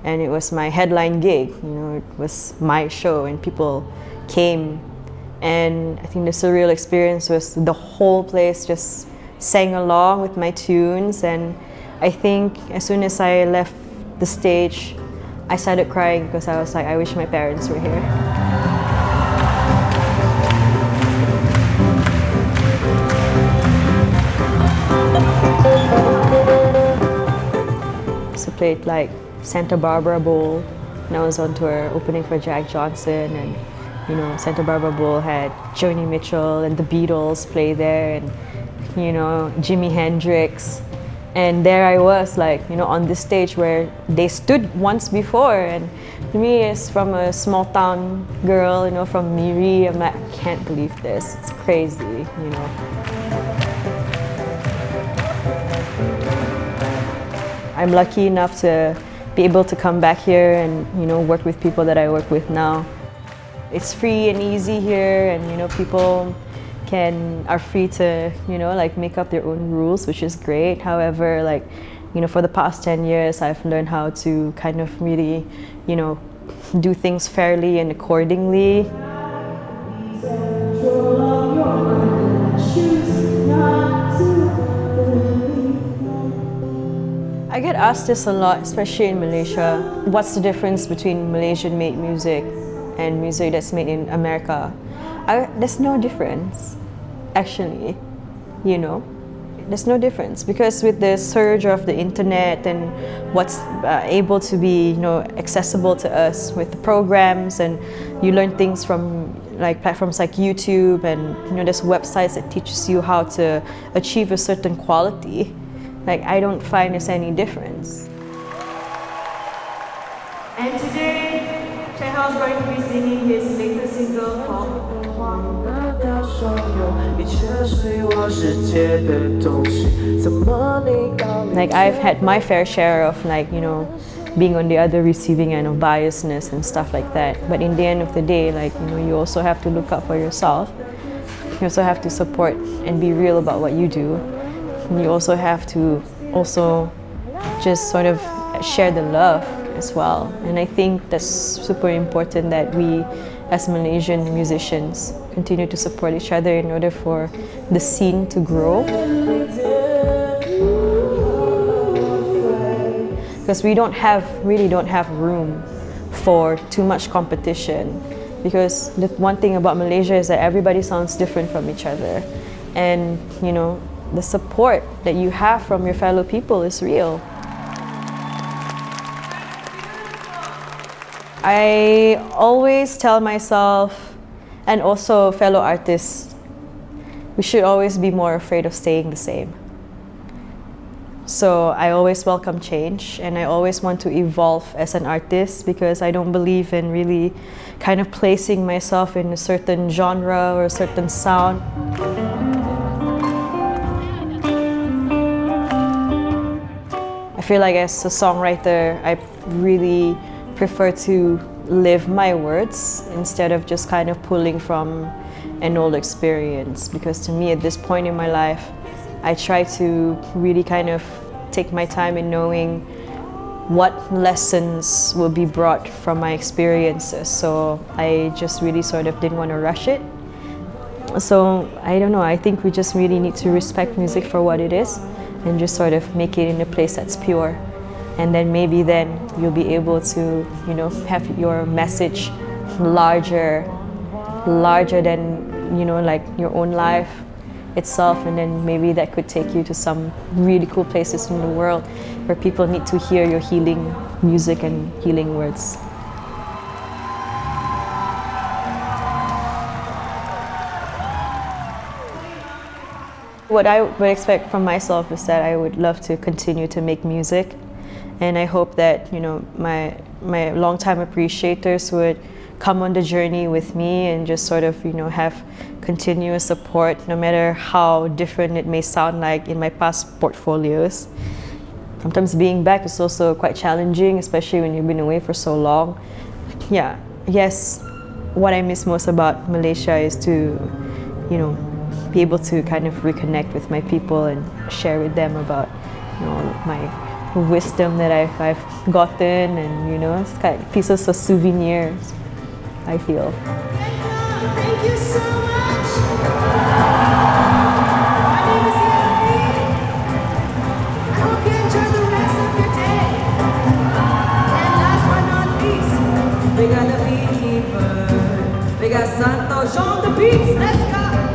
and it was my headline gig. It was my show, and people came. And I think the surreal experience was the whole place just sang along with my tunes. And I think as soon as I left the stage, I started crying because I was like, I wish my parents were here. So played like Santa Barbara Bowl, and I was on tour opening for Jack Johnson, and Santa Barbara Bowl had Joni Mitchell and the Beatles play there, and Jimi Hendrix. And there I was, like, on this stage where they stood once before. And to me, as from a small town girl, from Miri, I'm like, I can't believe this. It's crazy, I'm lucky enough to be able to come back here and, work with people that I work with now. It's free and easy here, and people are free to make up their own rules, which is great. However, for the past 10 years, I've learned how to kind of really do things fairly and accordingly. I get asked this a lot, especially in Malaysia. What's the difference between Malaysian-made music and music that's made in America? There's no difference, actually, There's no difference, because with the surge of the internet and what's able to be, accessible to us with the programs, and you learn things from platforms like YouTube, and there's websites that teaches you how to achieve a certain quality. I don't find there's any difference. And today, Chehao's going to be singing his latest single called I've had my fair share of being on the other receiving end of biasness and stuff like that. But in the end of the day, you also have to look out for yourself. You also have to support and be real about what you do. And you also have to just sort of share the love as well. And I think that's super important that we, as Malaysian musicians, continue to support each other in order for the scene to grow. Because we really don't have room for too much competition. Because the one thing about Malaysia is that everybody sounds different from each other. And, the support that you have from your fellow people is real. I always tell myself, and also fellow artists, we should always be more afraid of staying the same. So I always welcome change, and I always want to evolve as an artist, because I don't believe in really kind of placing myself in a certain genre or a certain sound. I feel like as a songwriter, I really prefer to live my words instead of just kind of pulling from an old experience. Because to me, at this point in my life, I try to really kind of take my time in knowing what lessons will be brought from my experiences. So I just really sort of didn't want to rush it. So I don't know, I think we just really need to respect music for what it is and just sort of make it in a place that's pure. And then maybe then you'll be able to, have your message larger than, your own life itself. And then maybe that could take you to some really cool places in the world where people need to hear your healing music and healing words. What I would expect from myself is that I would love to continue to make music. And I hope that, my longtime appreciators would come on the journey with me and just sort of, have continuous support, no matter how different it may sound like in my past portfolios. Sometimes being back is also quite challenging, especially when you've been away for so long. Yeah, yes, what I miss most about Malaysia is to, be able to kind of reconnect with my people and share with them about, wisdom that I've gotten, and you know, it's kind of pieces of souvenirs, I feel. Thank you so much. My name is Zee Avi. I hope you enjoy the rest of your day. And last but not least, we got the beekeeper. We got Santos on the beats. Let's go.